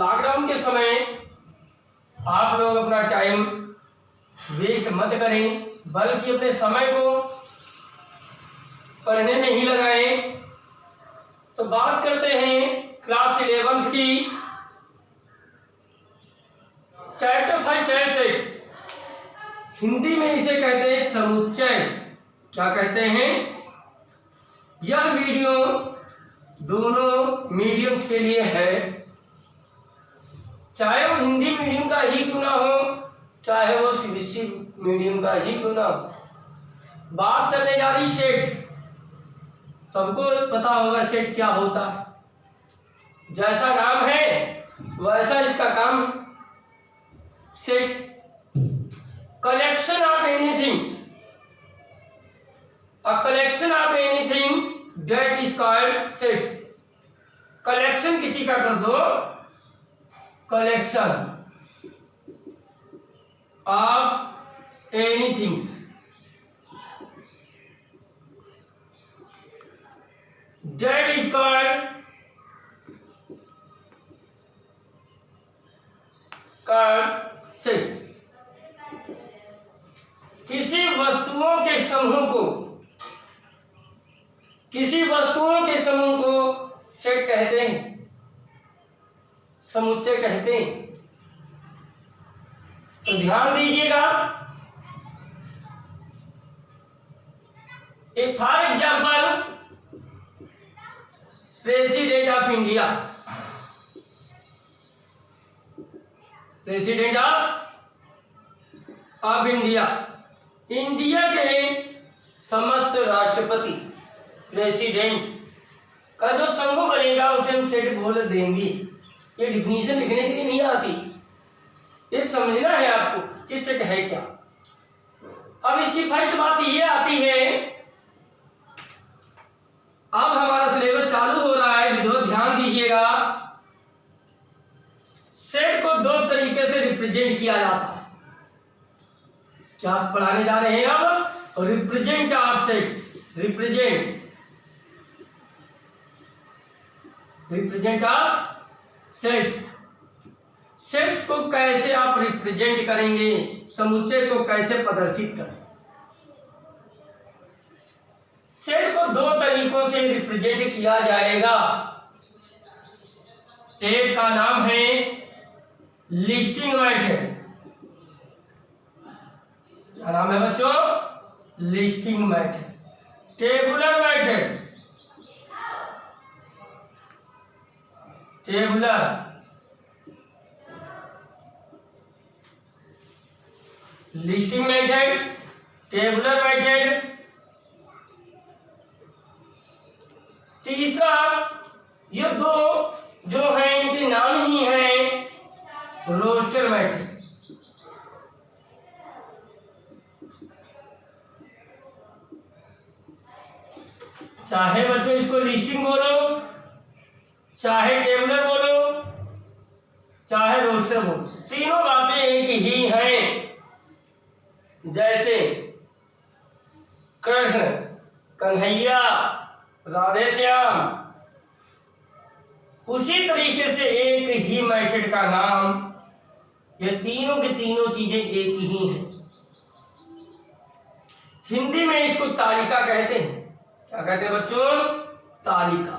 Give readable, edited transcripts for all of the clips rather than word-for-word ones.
Lockdown के समय आप लोग अपना टाइम वेस्ट मत करें, बल्कि अपने समय को पढ़ने में ही लगाएं। तो बात करते हैं क्लास 11th की, चैप्टर 5 ऐसे हिंदी में इसे कहते हैं समुच्चय। क्या कहते हैं? यह वीडियो दोनों मीडियम्स के लिए है, चाहे वो हिंदी मीडियम का ही क्यों ना हो, चाहे वो सीबीएसई मीडियम का ही क्यों ना हो। बात चलने जा रही सेट। सबको पता होगा सेट क्या होता है, जैसा नाम है वैसा इसका काम है। Set collection of anything, a collection of anything that is called set। Collection किसी का कर दो, collection of anything, that is called set। किसी वस्तुओं के समूह को सेट कहते हैं, समुच्चय कहते हैं। तो ध्यान दीजिएगा, for example president of India, president of India, India के समस्त राष्ट्रपति, प्रेसिडेंट का जो समूह बनेगा उसे हम सेट बोल देंगे। ये डिफिनीशन लिखने के लिए नहीं आती, ये समझना है आपको कि सेट है क्या। अब इसकी फर्स्ट बात ये आती है, अब हमारा सिलेबस चालू हो रहा है, विद्यार्थी ध्यान दीजिएगा। सेट को दो तरीके से रिप्रेजेंट किया जाता है। क्या आप पढ़ाने जा रहे हैं अब? Represent of sets, represent of sets. Sets को कैसे आप रिप्रेजेंट करेंगे, समुच्चय को कैसे प्रदर्शित करें। सेट को दो तरीकों से रिप्रेजेंट किया जाएगा। एक का नाम है लिस्टिंग मेथड। क्या नाम है बच्चों? Listing method. Tabular method, listing method, tabular method. तीसरा, ये दो जो है इनके नाम ही है रोस्टर मेथड। चाहे बच्चों इसको लिस्टिंग बोलो, चाहे टेबुलर बोलो, चाहे रोस्टर बोलो, तीनों बातें एक ही हैं। जैसे कृष्ण, कन्हैया, राधे श्याम, उसी तरीके से एक ही मेथड का नाम, ये तीनों की तीनों चीजें एक ही हैं। हिंदी में इसको तालिका कहते हैं। क्या कहते हैं बच्चों? तालिका।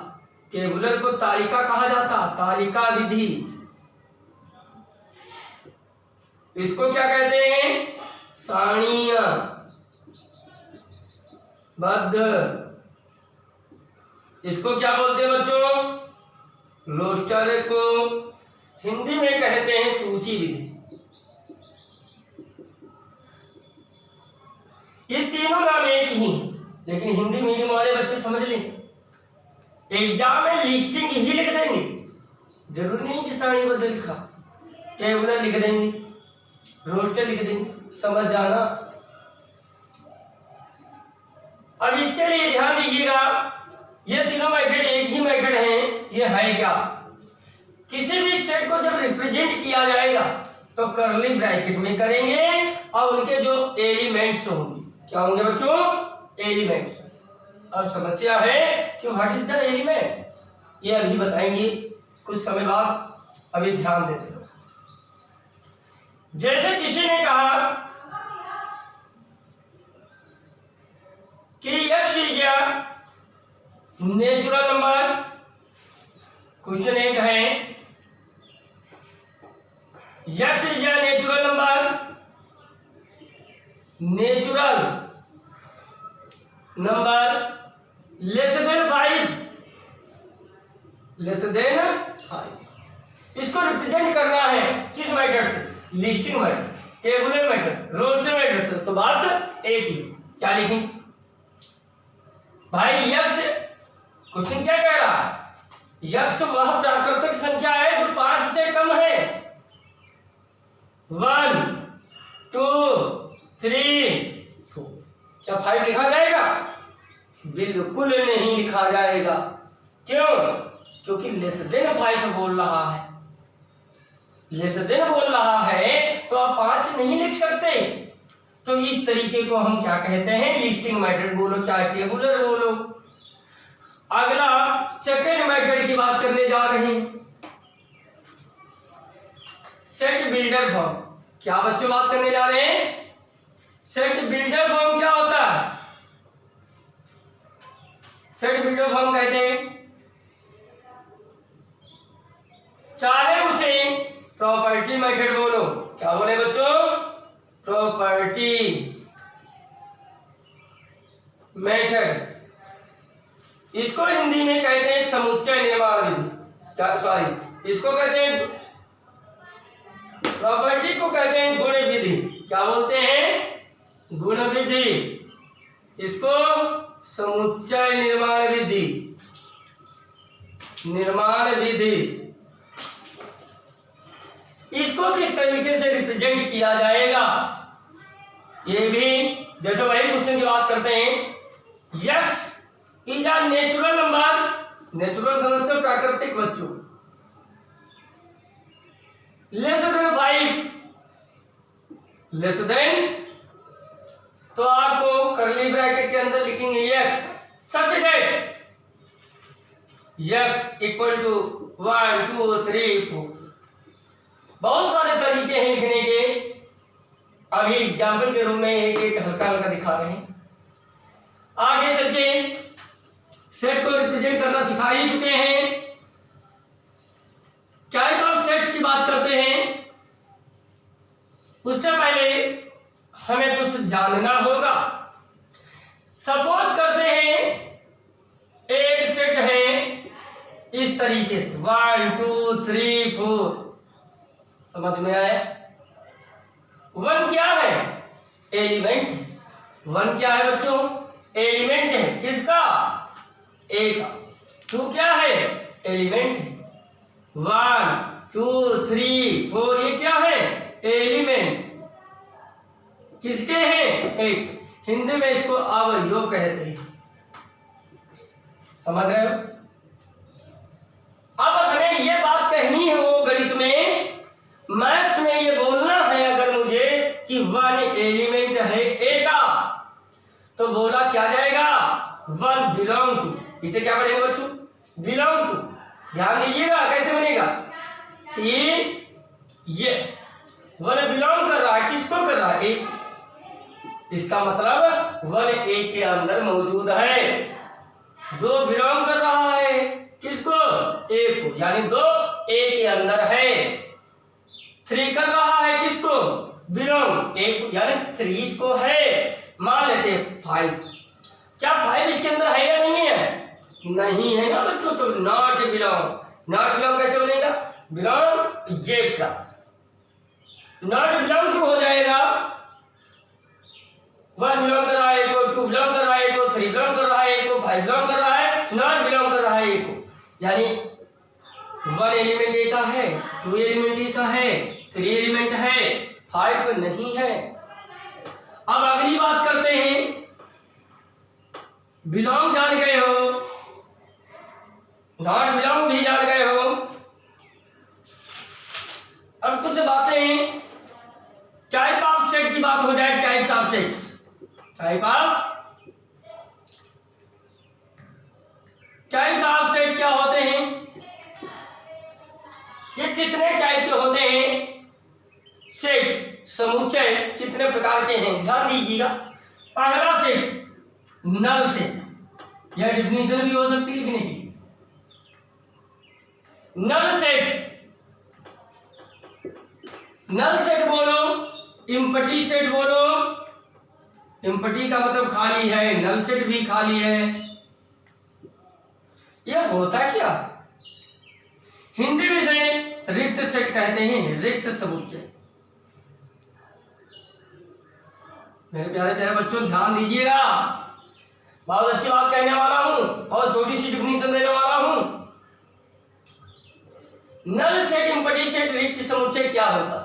टेबुलर को तालिका कहा जाता, तालिका विधि। इसको क्या कहते हैं? सारणीय बद्ध। इसको क्या बोलते हैं बच्चों? रोस्टर को हिंदी में कहते हैं सूची विधि। ये तीनों नाम एक ही, लेकिन हिंदी मीडियम वाले बच्चे समझ लें, एग्जाम में लिस्टिंग ही लिख देंगे, जरूरी नहीं कि सारणीबद्ध लिखा, टेबुलर लिख देंगे, रोस्टर लिख देंगे, समझ जाना। अब इसके लिए ध्यान दीजिएगा, ये तीनों मेथड एक ही मेथड हैं। ये है क्या? किसी भी सेट को जब रिप्रेजेंट किया जाएगा तो कर्ली ब्रैकेट में करेंगे और उनके जो एलिमेंट्स होंगे, क्या होंगे बच्चों? एलिमेंट्स। अब समस्या है कि व्हाट इज द एलिमेंट, ये अभी बताएंगे कुछ समय बाद। अभी ध्यान देते हो। जैसे किसी ने कहा कि x is natural number, question एक है x is natural number, natural number less than 5, less than 5। इसको रिप्रेजेंट करना है किस मेथड से? Listing method, tabular method, roster method से। तो बात एक ही, क्या लिखें भाई? x, क्वेश्चन क्या कह रहा है? x वह प्राकृतिक संख्या है जो 5 से कम है। 1 2 3 4। क्या 5 लिखा जाएगा? बिल्कुल नहीं लिखा जाएगा। क्यों? क्योंकि लेस देन 5 बोल रहा है, लेस देन बोल रहा है, तो आप 5 नहीं लिख सकते। तो इस तरीके को हम क्या कहते हैं? लिस्टिंग मेथड बोलो चाहे टेबुलर बोलो। अगला सेकंड मेथड की बात करने जा रहे हैं, सेट बिल्डर फॉर्म। क्या बच्चों बात करने जा रहे हैं? सेट बिल्डर फॉर्म क्या होता है? सेट बिल्डर फॉर्म कहते हैं चाहे उसे प्रॉपर्टी मेथड बोलो। क्या बोले बच्चों? Property method. इसको हिंदी में कहते हैं समुच्चय निर्माण विधि। क्या, सॉरी, इसको कहते हैं प्रॉपर्टी को कहते हैं गुण विधि। क्या बोलते हैं? गुण विधि। इसको समुच्चय निर्माण विधि, निर्माण विधि। इसको किस तरीके से रिप्रेजेंट किया जाएगा? ये भी जैसे वही क्वेश्चन की बात करते हैं, x is a natural number, natural समझते हो प्राकृतिक बच्चों, लेस देन 5, लेस देन, तो आपको करली ब्रैकेट के अंदर लिखेंगे x such that x equal to 1 2 3 4। बहुत सारे तरीके हैं लिखने के, अभी एग्जाम्पल के रूप में एक एक हल्का हल्का दिखा रहे हैं। आगे चल के सेट को रिप्रेजेंट करना सिखा ही चुके हैं। टाइप ऑफ सेट्स की बात करते हैं, उससे पहले हमें कुछ जानना होगा। सपोज करते हैं एक सेट है इस तरीके से 1 2 3 4। समझ में आया? 1 क्या है? एलिमेंट। 1 क्या है बच्चों? एलिमेंट है। किसका? ए का। 2 क्या है? एलिमेंट है। 1 2 3 4 ये क्या है? एलिमेंट। किसके हैं? एक। हिंदी में इसको अवयव कहते हैं। समझ रहे हो? अब हमें ये बात कहनी है वो गणित में, मैथ्स में ये बोलना है अगर मुझे कि 1 एलिमेंट है ए का, तो बोला क्या जाएगा? 1 बिलोंग टू। इसे क्या पढ़ेंगे बच्चों? Belong to. ध्यान दीजिएगा कैसे बनेगा। सी ये 1 बिलोंग कर रहा है, किसको कर रहा है? ए। इसका मतलब 1 ए के अंदर मौजूद है। 2 बिलोंग कर रहा है, किसको? ए को, यानी 2 ए के अंदर है। 3 कर रहा है, किसको? बिलोंग ए को, यानी 3 इसको है। मान लेते 5। क्या 5 इसके अंदर है या नहीं है? नहीं है ना बच्चों, तो नॉट बिलोंग। नॉट बिलोंग कैसे बनेगा? बिलोंग ये क्लास। नॉट बिलोंग टू हो जाएगा 1 बिलोंग कर रहा है को, 2 बिलोंग कर रहा है को, 3 बिलोंग कर रहा है को, 5 बिलोंग कर रहा है, नॉट बिलोंग कर रहा है को। यानी 1 एलिमेंट ए का है, 2 एलिमेंट ए का है, 3 एलिमेंट है, 5 नहीं है। अब अगली बात करते हैं, बिलोंग जान गए हो, नॉट बिलोंग भी जान गए हो। अब कुछ बातें टाइप ऑफ सेट की बात हो जाए। Types of set, type of set क्या होते हैं? ये कितने टाइप के होते हैं सेट, समुच्चय कितने प्रकार के हैं, ध्यान दीजिएगा। पहला सेट नल सेट, यह डिफिनेशन भी हो सकती है लिखने की। नल सेट, नल सेट बोलो, एम्प्टी सेट बोलो, एम्प्टी का मतलब खाली है, नल सेट भी खाली है। यह होता क्या, हिंदी में से रिक्त सेट कहते हैं, रिक्त समुच्चय। मेरे प्यारे प्यारे बच्चों ध्यान दीजिएगा, बहुत अच्छी बात कहने वाला हूं, बहुत छोटी सी डिफिनेशन देने वाला हूं। नल सेट, एम्प्टी सेट, रिक्त समुच्चय क्या होता है?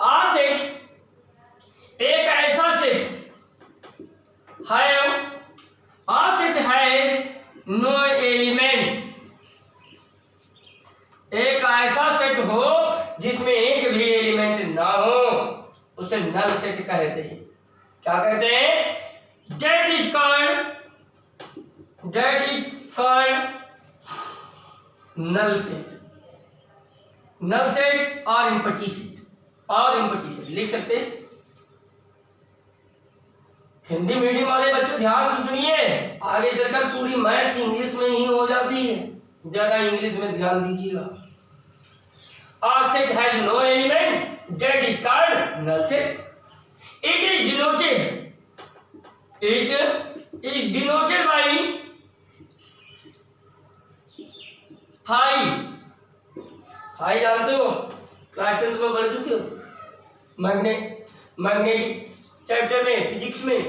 आ सेट एक ऐसा सेट है, आ सेट हैज नो एलिमेंट, एक ऐसा सेट हो जिसमें एक भी एलिमेंट ना हो, उसे नल सेट कहते हैं। क्या कहते हैं? That is called null set. Null set और एम्प्टी सेट, और एम्प्टी सेट लिख सकते हैं। हिंदी मीडियम वाले बच्चों ध्यान से सुनिए, आगे चलकर पूरी मैथ इंग्लिश में ही हो जाती है, जरा इंग्लिश में ध्यान दीजिएगा। A set has no element, that is called null set. It is denoted by phi. phi जानते हो, क्लास 10 में पढ़ चुके हो मैग्नेटिक चैप्टर में, फिजिक्स में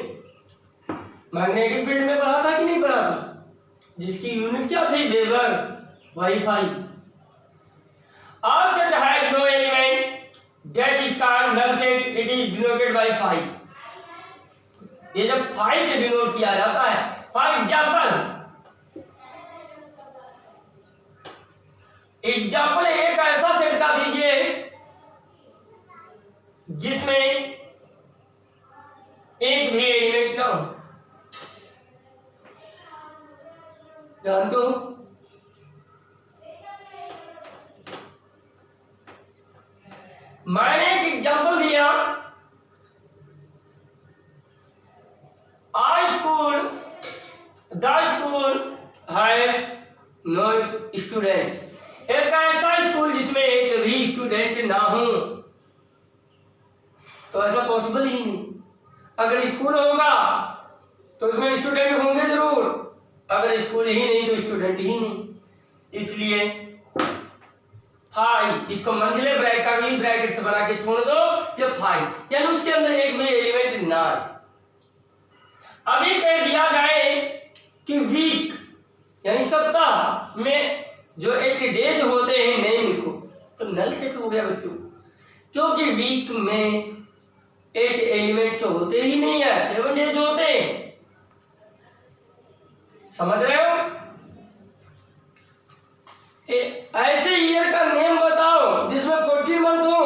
मैग्नेटिक फील्ड में पढ़ा था कि नहीं पढ़ा था, जिसकी यूनिट क्या थी, weber by phi. A set has no element, that is called null set. It is denoted by phi. ये जब phi से डिनोट किया जाता है, फॉर एग्जाम्पल एक ऐसा सेट का दीजिए जिसमें एक भी एलिमेंट ना हो। जानते हो, मैंने एक एग्जांपल दिया, the school has no students, एक ऐसा स्कूल जिसमें एक भी स्टूडेंट ना हो, तो ऐसा पॉसिबल ही नहीं। अगर स्कूल होगा तो उसमें स्टूडेंट होंगे जरूर, अगर स्कूल ही नहीं तो स्टूडेंट ही नहीं। इसलिए फाई, इसको मंझले ब्रैकेट कर्ली ब्रैकेट से बना के छोड़ दो, ये फाई, यानी उसके अंदर एक भी एलिमेंट ना है। अभी कह दिया जाए कि वीक यानी सप्ताह में जो 8 डेज होते हैं नहीं लिखो, तो नल सेट हो गया बच्चों, क्योंकि वीक में 8 एलिमेंट्स होते ही नहीं है, 7 डेज होते हैं। समझ रहे हो? ऐसे ईयर का नेम बताओ जिसमें 14 मंथ हो,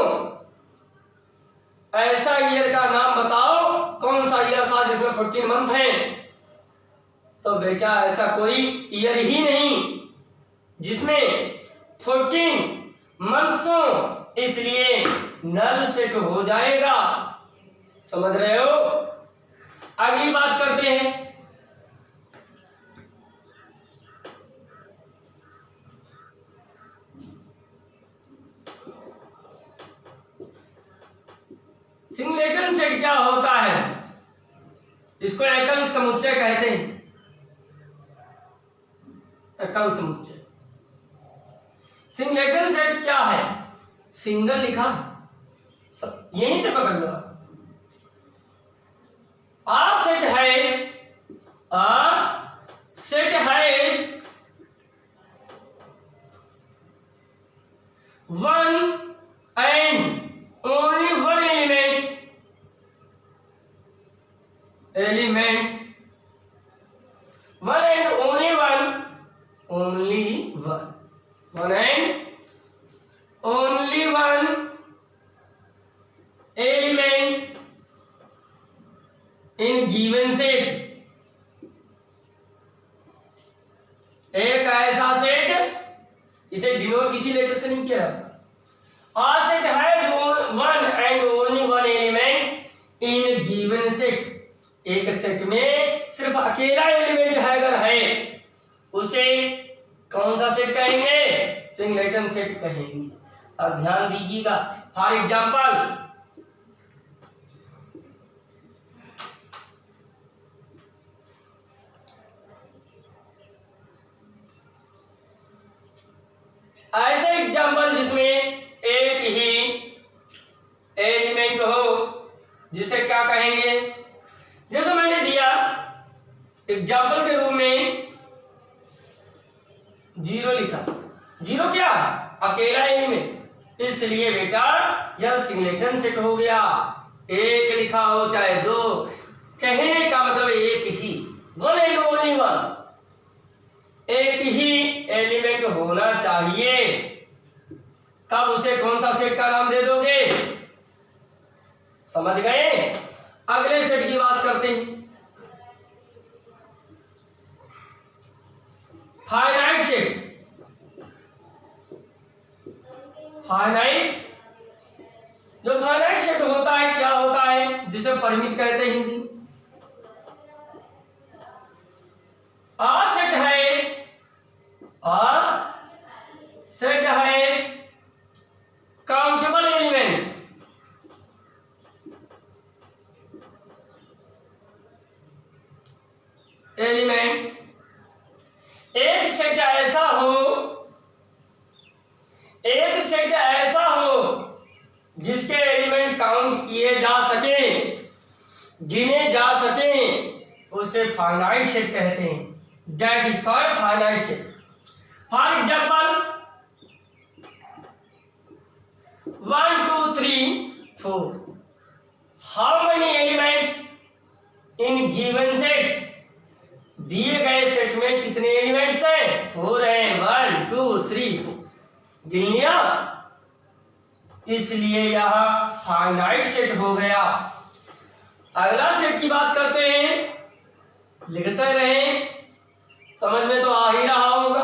ऐसा ईयर का नाम बताओ कौन सा ईयर था जिसमें 14 मंथ है। तो बेटा ऐसा कोई ईयर ही नहीं जिसमें 14 मंथ्स हो, इसलिए नल सेट हो जाएगा। समझ रहे हो? अगली बात करते हैं, सिंगलेटन सेट क्या होता है? इसको एकल समुच्चय कहते हैं, एकल समुच्चय। सिंगलेटन सेट क्या है? सिंगल लिखा यहीं से पकड़ लो। A set has one and only one elements, one and only one and only one element in given set। एक ऐसा सेट इसे डिनोट किसी लेटर से नहीं किया जाता। A set has one and only one element in given set। एक set में सिर्फ अकेला एलिमेंट है अगर है, उसे कौन सा सेट कहेंगे? सिंगलेटन सेट कहेंगे। अब ध्यान दीजिएगा, फॉर एग्जाम्पल ऐसे एग्जाम्पल जिसमें एक ही एलिमेंट हो, जिसे क्या कहेंगे? जैसे मैंने दिया एग्जाम्पल के रूप में 0 लिखा। 0 क्या है? अकेला एलिमेंट, इसलिए बेटा यह सिंगलेटन सेट हो गया। एक लिखा हो चाहे 2, कहने का मतलब एक ही, वन एंड ओनली वन, एक ही एलिमेंट होना चाहिए। तब उसे कौन सा सेट का नाम दे दोगे? समझ गए? अगले सेट की बात करते हैं। Finite set. फाइनाइट, जो फाइनाइट सेट होता है क्या होता है? जिसे परिमित कहते हैं Hindi. A set has countable elements। एक सेट ऐसा हो जिसके एलिमेंट काउंट किए जा सके, गिने जा सके, उसे फाइनाइट सेट कहते हैं। That is called finite set. For example 1 2 3 4। How many elements in given sets? दिए गए सेट में कितने एलिमेंट्स हैं? 4 हैं। 1 2 3 4 गिन लिया, इसलिए यह फाइनाइट सेट हो गया। अगला सेट की बात करते हैं, लिखते रहें, समझ में तो आ ही रहा होगा,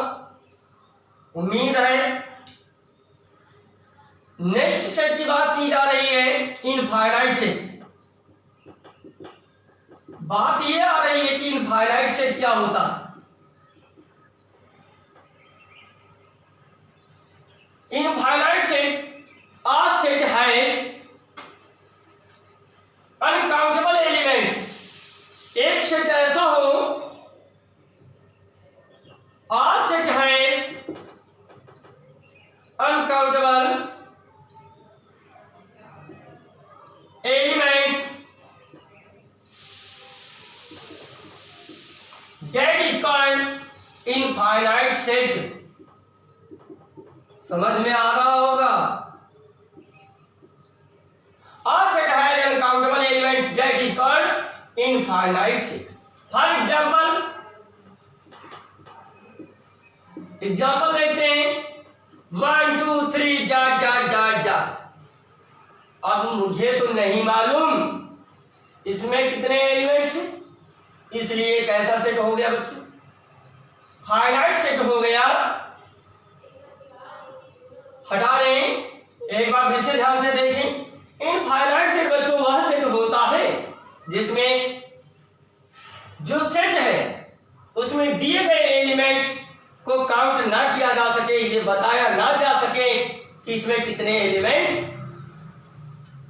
उम्मीद है। नेक्स्ट सेट की बात की जा रही है इनफाइनाइट सेट। बात यह आ रही है कि इनफाइनाइट सेट क्या होता है। Infinite set, a set has uncountable elements. एक सेट ऐसा हो, a set has uncountable elements, that is called infinite set। समझ में आ रहा होगा? A set has uncountable elements, that is called infinite set। For example देखते हैं 1 2 3 डॉट डॉट डॉट डॉट। अब मुझे तो नहीं मालूम इसमें कितने एलिमेंट्स हैं, इसलिए एक ऐसा सेट हो गया बच्चों, फाइनाइट सेट हो गया। हटा रहे हैं, एक बार फिर से ध्यान से देखें। इनफाइनाइट सेट बच्चों वह सेट होता है जिसमें जो सेट है उसमें दिए गए एलिमेंट्स को काउंट ना किया जा सके, ये बताया ना जा सके कि इसमें कितने एलिमेंट्स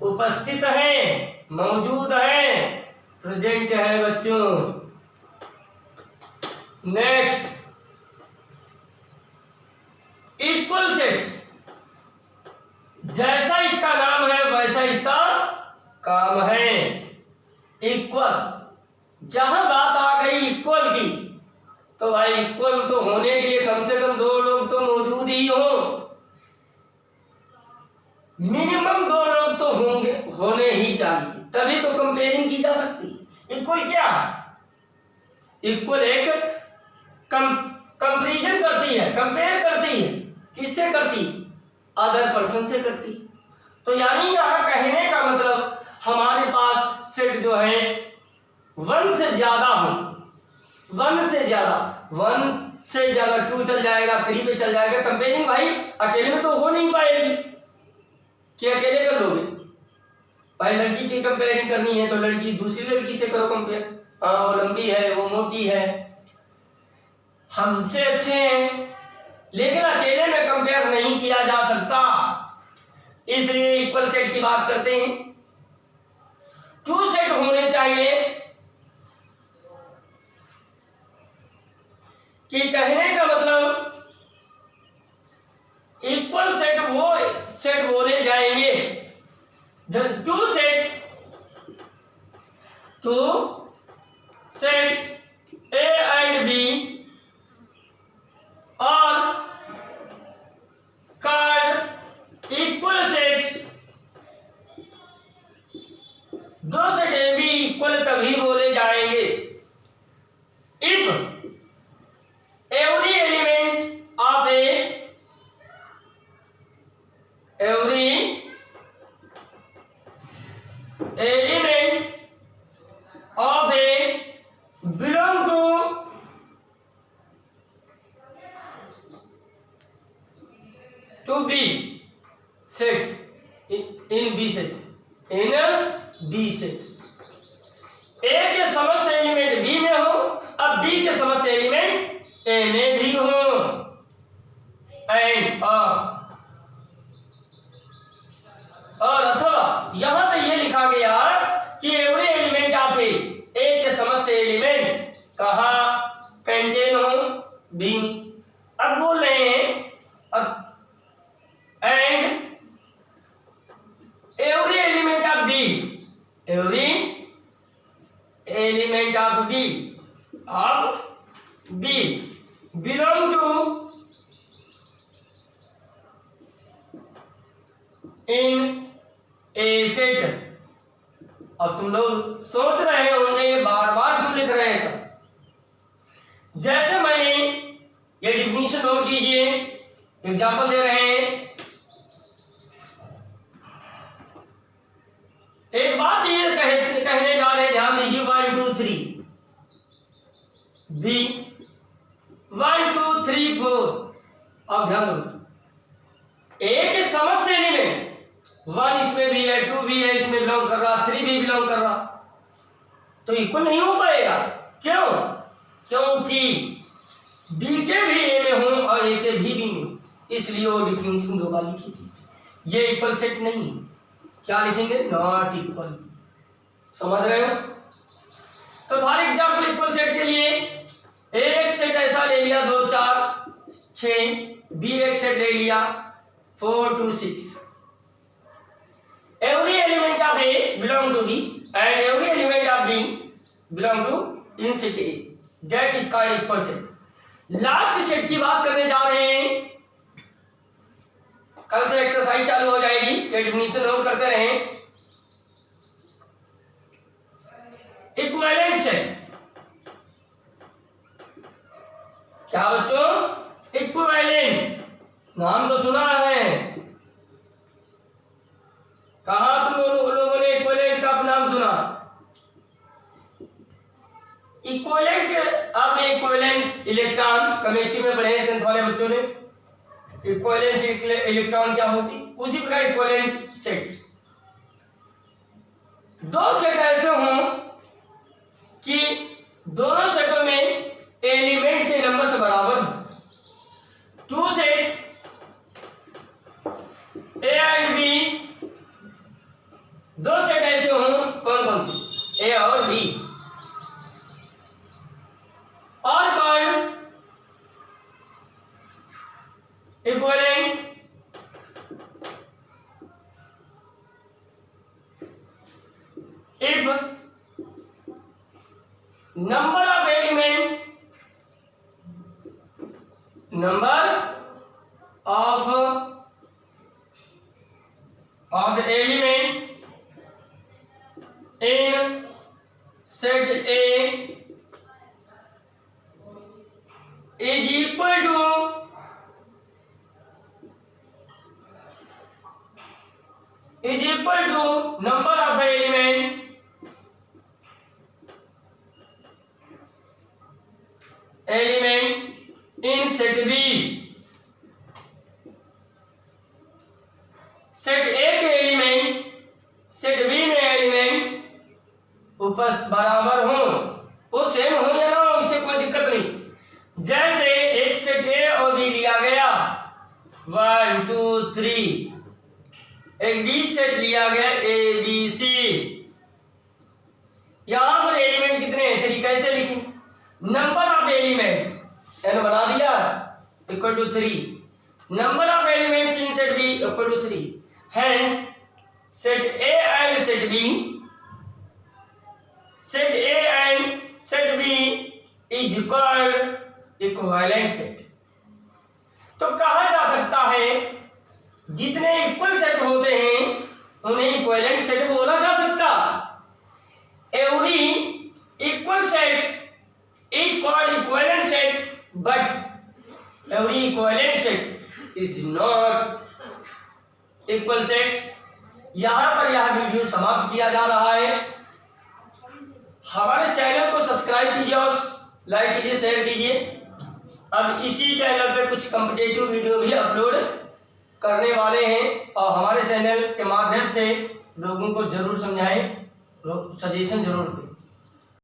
उपस्थित हैं, मौजूद हैं, प्रेजेंट है बच्चों। Next, equal sets. जैसा इसका नाम है वैसा इसका काम है, इक्वल। जहां बात आ गई इक्वल की, तो भाई इक्वल तो होने के लिए कम से कम 2 लोग तो मौजूद ही हो, मिनिमम 2 लोग तो होने ही चाहिए, तभी तो कंपेयरिंग की जा सकती। इक्वल क्या है? इक्वल एक कंपैरिजन करती है, कंपेयर करती है। किससे करती? अदर पर्सन से करती। तो यानी यहां कहने का मतलब हमारे पास सेट जो है 1 से ज्यादा हो, 1 से ज्यादा, 1 सेट जाएगा, 2 चल जाएगा, 3 पे चल जाएगा। कंपेयरिंग भाई अकेले में तो हो नहीं पाएगी कि अकेले कर लोगे। भाई लड़की की कंपेयरिंग करनी है तो लड़की दूसरी लड़की से करो कंपेयर। हाँ वो लंबी है, वो मोटी है, हमसे अच्छे हैं, लेकिन अकेले में कंपेयर नहीं किया जा सकता, इसलिए इक्वल सेट की बात करते हैं। 2 सेट होने चाहिए कि कहने का मतलब इक्वल सेट वो सेट बोले जाएंगे जब 2 sets A and B are called equal sets। 2 set A B equal तभी बोले जाएंगे if every element of a belong to B set in B set A के समस्त एलिमेंट B में हो, अब B के समस्त एलिमेंट A में भी हो, एंड और अथवा यहां पे ये लिखा गया कि एवरी एलिमेंट ऑफ A के समस्त एलिमेंट कहां कंटेन हो B में। अब बोल रहे हैं and every element of B belong to in A set। अब तुम लोग सोच रहे होंगे बार बार क्यों लिख रहे हैं, जैसे मैंने ये डिफिनीशन नोट कीजिए, एग्जांपल दे रहे हैं। एक बात ये कहने जा रहे, ध्यान दीजिए, 1 2 3 B 1 2 3 4। अब ध्यान दो, A के समस्त एलिमेंट 1 इसमें भी है, 2 भी है, इसमें बिलोंग कर रहा, 3 भी बिलोंग कर रहा, तो इक्वल नहीं हो पाएगा। क्यों? क्योंकि B के भी A में हो और A के भी B में, इसलिए वो डिफिनीशन दो बार लिखी थी। ये इक्वल सेट नहीं, क्या लिखेंगे? Not equal. समझ रहे हो? तो फॉर एग्जाम्पल इक्वल सेट के लिए एक सेट ऐसा ले लिया 2 4 6, B एक सेट ले लिया 4 2 6। Every element of A belong to B and every element of B belong to in set A. That is called equal set. Last set की बात करने जा रहे हैं, कल से एक्सरसाइज चालू हो जाएगी, डेफिनेशन नोट करते रहें। इक्विवेलेंट सेट, क्या बच्चों? इक्विवेलेंट नाम तो सुना है, कहा तुम लोगों ने इक्विवेलेंट का नाम सुना? इक्विवेलेंट आपने इक्विवेलेंस इलेक्ट्रॉन केमिस्ट्री में पढ़े 10th वाले बच्चों ने। इक्विवेलेंस इलेक्ट्रॉन क्या होती, उसी प्रकार इक्विवेलेंट सेट। 2 सेट ऐसे हों कि दोनों सेटों में एलिमेंट के नंबर से बराबर हो। 2 set A and B, 2 set ऐसे हों, कौन कौन से? A और B, और कौन equivalent if number of element the element in set A is equal to number of element set B, set A के एलिमेंट सेट बी में एलिमेंट उपस्थित बराबर हो, वो सेम हो या ना हो, इससे कोई दिक्कत नहीं। जैसे एक सेट ए और बी लिया गया 1 2 3, एक बी सेट लिया गया ए बी सी, यहां पर एलिमेंट कितने हैं 3, कैसे लिखें? नंबर ऑफ एलिमेंट्स n बना दिया equal to 3, number of elements in set B equal to 3, hence set A and set B, set A and set B is called equivalent set. तो कहा जा सकता है जितने इक्वल सेट होते हैं उन्हें इक्विवेलेंट सेट बोला जा सकता। Every equal set is called equivalent set, but every equivalent set is not equal set. यहां पर यह वीडियो समाप्त किया जा रहा है। हमारे चैनल को सब्सक्राइब कीजिए और लाइक कीजिए, शेयर कीजिए। अब इसी चैनल पे कुछ कॉम्पिटिटिव वीडियो भी अपलोड करने वाले हैं और हमारे चैनल के माध्यम से लोगों को जरूर समझाएं, सजेशन जरूर दें।